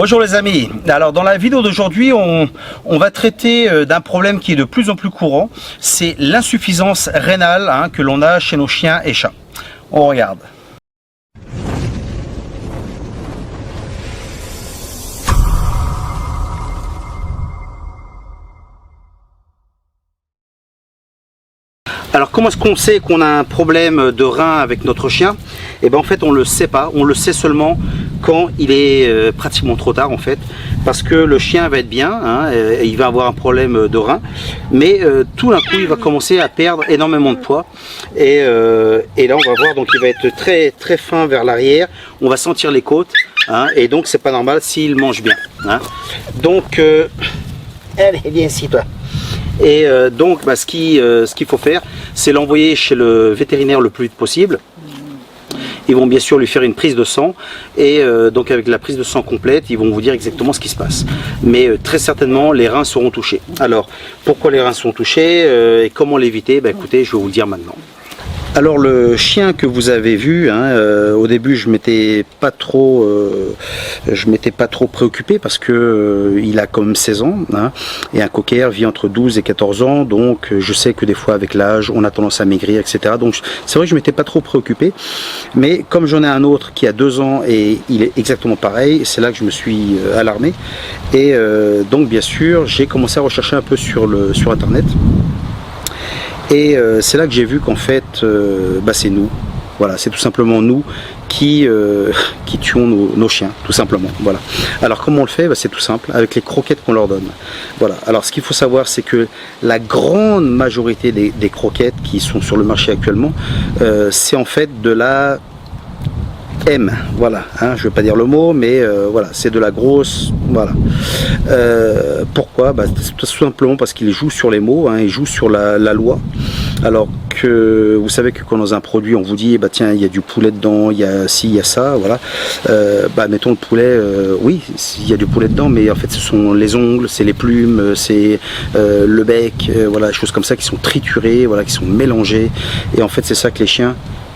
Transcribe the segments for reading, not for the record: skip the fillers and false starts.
Bonjour les amis, alors dans la vidéo d'aujourd'hui on va traiter d'un problème qui est de plus en plus courant, c'est l'insuffisance rénale que l'on a chez nos chiens et chats. On regarde. Alors comment est-ce qu'on sait qu'on a un problème de rein avec notre chien? Et bien en fait on le sait pas, on le sait seulement quand il est pratiquement trop tard en fait, parce que le chien va être bien, il va avoir un problème de rein, mais tout d'un coup il va commencer à perdre énormément de poids et là on va voir, donc il va être très fin vers l'arrière, on va sentir les côtes, et donc c'est pas normal s'il mange bien. Donc allez, viens ici toi. Et donc ce qu'il faut faire, c'est l'envoyer chez le vétérinaire le plus vite possible. Ils vont bien sûr lui faire une prise de sang et donc avec la prise de sang complète, ils vont vous dire exactement ce qui se passe. Mais très certainement, les reins seront touchés. Alors, pourquoi les reins sont touchés et comment l'éviter? Écoutez, je vais vous le dire maintenant. Alors le chien que vous avez vu, au début je m'étais pas trop préoccupé parce que il a quand même 16 ans, et un cocker vit entre 12 et 14 ans, donc je sais que des fois avec l'âge on a tendance à maigrir, etc. Donc c'est vrai que je m'étais pas trop préoccupé, mais comme j'en ai un autre qui a 2 ans et il est exactement pareil, c'est là que je me suis alarmé et donc bien sûr j'ai commencé à rechercher un peu sur internet. Et c'est là que j'ai vu qu'en fait, c'est nous, voilà, c'est tout simplement nous qui tuons nos chiens, tout simplement. Voilà. Alors comment on le fait? C'est tout simple, avec les croquettes qu'on leur donne. Voilà. Alors ce qu'il faut savoir, c'est que la grande majorité des croquettes qui sont sur le marché actuellement, c'est en fait de la M, voilà, je ne vais pas dire le mot, mais voilà, c'est de la grosse, voilà. Pourquoi? Tout simplement parce qu'il joue sur les mots, il joue sur la loi. Alors que vous savez que quand dans un produit on vous dit tiens, il y a du poulet dedans, il y a ci, il y a ça, voilà. Mettons le poulet, oui, il y a du poulet dedans, mais en fait ce sont les ongles, c'est les plumes, c'est le bec, voilà, des choses comme ça qui sont triturées, voilà, qui sont mélangées, et en fait c'est ça que les chiens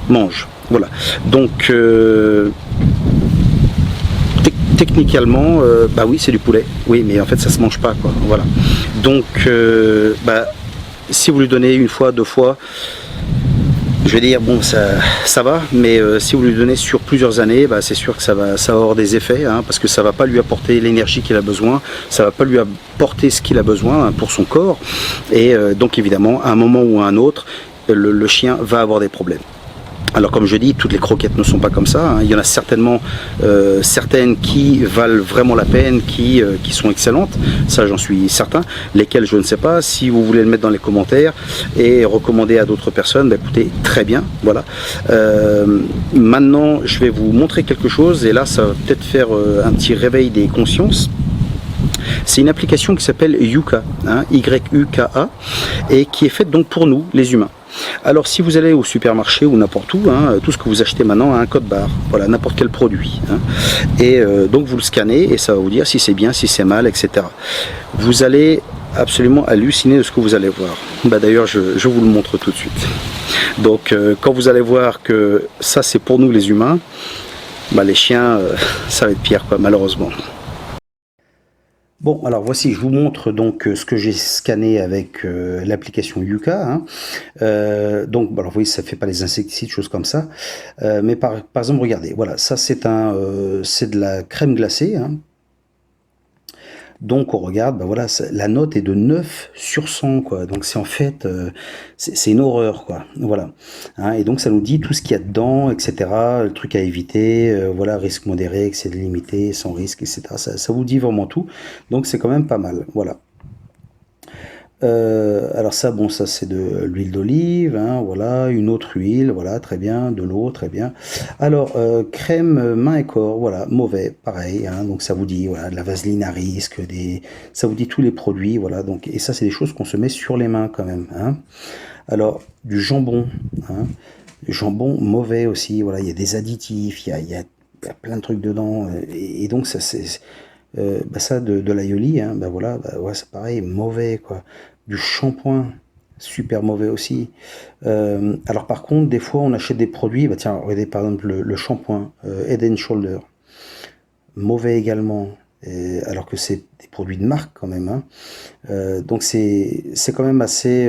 mangent. Voilà, donc techniquement, oui, c'est du poulet, oui, mais en fait ça se mange pas, quoi. Voilà, donc si vous lui donnez une fois, 2 fois, je vais dire bon, ça va, mais si vous lui donnez sur plusieurs années, c'est sûr que ça va avoir des effets, parce que ça va pas lui apporter l'énergie qu'il a besoin, ça va pas lui apporter ce qu'il a besoin pour son corps, et donc évidemment à un moment ou à un autre, le chien va avoir des problèmes. Alors comme je dis, toutes les croquettes ne sont pas comme ça, il y en a certainement certaines qui valent vraiment la peine, qui sont excellentes, ça j'en suis certain, lesquelles je ne sais pas. Si vous voulez le mettre dans les commentaires et recommander à d'autres personnes, écoutez, très bien, voilà. Maintenant je vais vous montrer quelque chose, et là ça va peut-être faire un petit réveil des consciences. C'est une application qui s'appelle Yuka, Y-U-K-A, et qui est faite donc pour nous, les humains. Alors si vous allez au supermarché ou n'importe où, tout ce que vous achetez maintenant a un code barre, voilà, n'importe quel produit, et donc vous le scannez et ça va vous dire si c'est bien, si c'est mal, etc. Vous allez absolument halluciner de ce que vous allez voir. D'ailleurs je vous le montre tout de suite. Donc quand vous allez voir que ça c'est pour nous les humains, les chiens ça va être pire, quoi, malheureusement. Bon, alors voici, je vous montre donc ce que j'ai scanné avec l'application Yuka. Donc, alors, vous voyez, ça fait pas les insecticides, choses comme ça. Mais par exemple, regardez, voilà, ça c'est de la crème glacée. Donc on regarde, voilà, la note est de 9 sur 100, quoi. Donc c'est en fait, c'est une horreur, quoi. Voilà. Et donc ça nous dit tout ce qu'il y a dedans, etc. Le truc à éviter, voilà, risque modéré, excès limité, sans risque, etc. Ça vous dit vraiment tout. Donc c'est quand même pas mal, voilà. Alors ça, bon, ça c'est de l'huile d'olive, voilà, une autre huile, voilà, très bien, de l'eau, très bien. Alors, crème main et corps, voilà, mauvais, pareil, donc ça vous dit, voilà, de la vaseline à risque, ça vous dit tous les produits, voilà, donc, et ça c'est des choses qu'on se met sur les mains quand même, Alors, du jambon, le jambon mauvais aussi, voilà, il y a des additifs, il y a plein de trucs dedans, et donc ça c'est... ça de l'aïoli, voilà, ouais, c'est pareil, mauvais, quoi. Du shampoing, super mauvais aussi. Alors par contre, des fois on achète des produits, tiens, regardez par exemple le shampoing Head and Shoulder, mauvais également. alors que c'est des produits de marque quand même, hein. Donc c'est quand même assez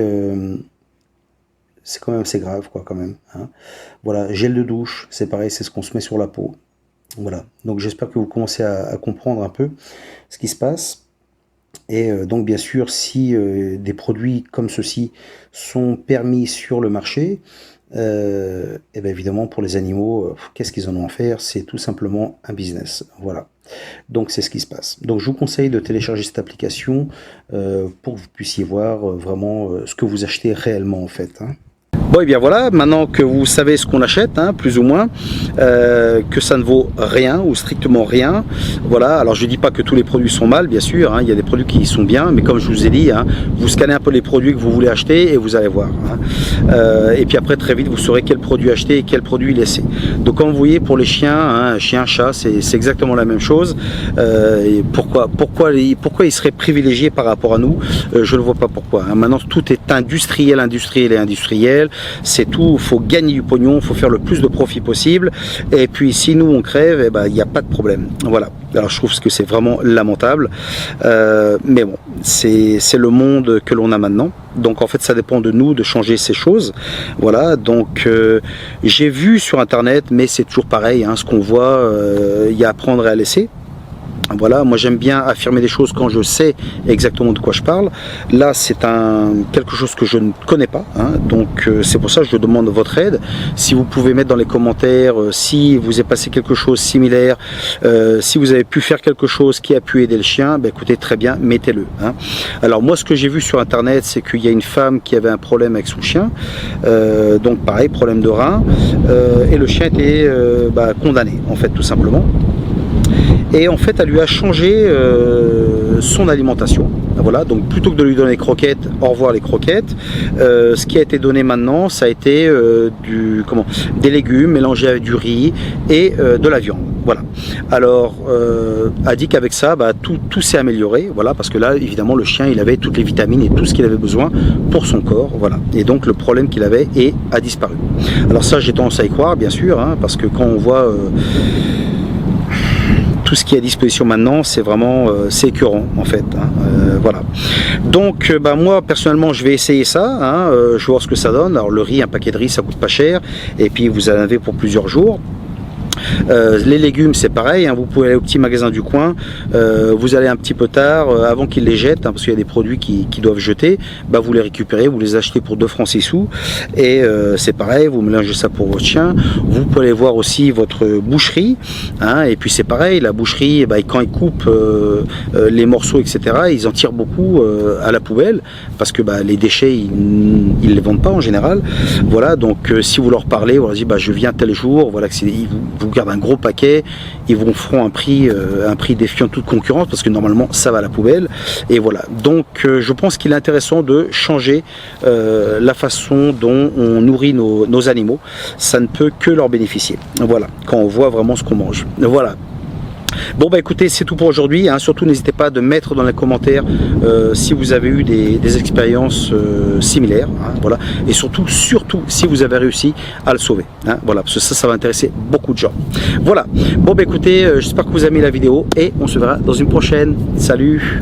grave, quoi, quand même, hein. Voilà, gel de douche, c'est pareil, c'est ce qu'on se met sur la peau. Voilà, donc j'espère que vous commencez à comprendre un peu ce qui se passe. Et donc bien sûr, si des produits comme ceux-ci sont permis sur le marché, et bien évidemment pour les animaux, qu'est-ce qu'ils en ont à faire? C'est tout simplement un business. Voilà, donc c'est ce qui se passe. Donc je vous conseille de télécharger cette application pour que vous puissiez voir vraiment ce que vous achetez réellement en fait, hein. Bon, et bien voilà, maintenant que vous savez ce qu'on achète, hein, plus ou moins, que ça ne vaut rien ou strictement rien, voilà. Alors je dis pas que tous les produits sont mal, bien sûr, hein, il y a des produits qui sont bien, mais comme je vous ai dit, hein, vous scannez un peu les produits que vous voulez acheter et vous allez voir, hein. Et puis après très vite vous saurez quel produit acheter et quel produit laisser. Donc comme vous voyez pour les chiens, hein, chien, chat, c'est exactement la même chose. Et pourquoi ils seraient privilégiés par rapport à nous, je ne vois pas pourquoi, hein. Maintenant tout est industriel et industriel. C'est tout, il faut gagner du pognon, il faut faire le plus de profit possible, et puis si nous on crève, eh ben, il n'y a pas de problème. Voilà, alors je trouve que c'est vraiment lamentable, mais bon, c'est le monde que l'on a maintenant, donc en fait ça dépend de nous de changer ces choses. Voilà, donc j'ai vu sur internet, mais c'est toujours pareil, hein, ce qu'on voit, il y a à prendre et à laisser. Voilà, moi j'aime bien affirmer des choses quand je sais exactement de quoi je parle. Là c'est quelque chose que je ne connais pas, hein, donc c'est pour ça que je demande votre aide. Si vous pouvez mettre dans les commentaires si vous est passé quelque chose similaire, si vous avez pu faire quelque chose qui a pu aider le chien, ben écoutez, très bien, mettez-le, hein. Alors moi ce que j'ai vu sur internet, c'est qu'il y a une femme qui avait un problème avec son chien, donc pareil, problème de rein, et le chien était condamné en fait, tout simplement. Et en fait, elle lui a changé son alimentation. Voilà, donc plutôt que de lui donner des croquettes, au revoir les croquettes, ce qui a été donné maintenant, ça a été des légumes mélangés avec du riz et de la viande. Voilà. Alors, a dit qu'avec ça, tout s'est amélioré. Voilà, parce que là, évidemment, le chien, il avait toutes les vitamines et tout ce qu'il avait besoin pour son corps. Voilà. Et donc, le problème qu'il avait a disparu. Alors ça, j'ai tendance à y croire, bien sûr, hein, parce que quand on voit tout ce qui est à disposition maintenant, c'est vraiment c'est écœurant en fait, hein, voilà. Donc moi personnellement je vais essayer ça, hein, je vais voir ce que ça donne. Alors le riz, un paquet de riz ça coûte pas cher, et puis vous en avez pour plusieurs jours. Les légumes c'est pareil, hein, vous pouvez aller au petit magasin du coin, vous allez un petit peu tard, avant qu'ils les jettent, hein, parce qu'il y a des produits qui doivent jeter, vous les récupérez, vous les achetez pour 2 francs 6 sous, et c'est pareil, vous mélangez ça pour votre chien. Vous pouvez aller voir aussi votre boucherie, hein, et puis c'est pareil, la boucherie, quand ils coupent les morceaux etc, ils en tirent beaucoup à la poubelle, parce que les déchets ils les vendent pas en général. Voilà, donc si vous leur parlez, vous leur dites je viens tel jour, voilà, que ils vous gardent un gros paquet, ils vous feront un prix défiant toute concurrence, parce que normalement ça va à la poubelle. Et voilà, donc je pense qu'il est intéressant de changer la façon dont on nourrit nos animaux. Ça ne peut que leur bénéficier, voilà, quand on voit vraiment ce qu'on mange. Voilà. Bon écoutez, c'est tout pour aujourd'hui, hein. Surtout n'hésitez pas de mettre dans les commentaires si vous avez eu des expériences similaires, hein, voilà. Et surtout si vous avez réussi à le sauver, hein, voilà, parce que ça va intéresser beaucoup de gens. Voilà, bon écoutez, j'espère que vous avez aimé la vidéo, et on se verra dans une prochaine. Salut.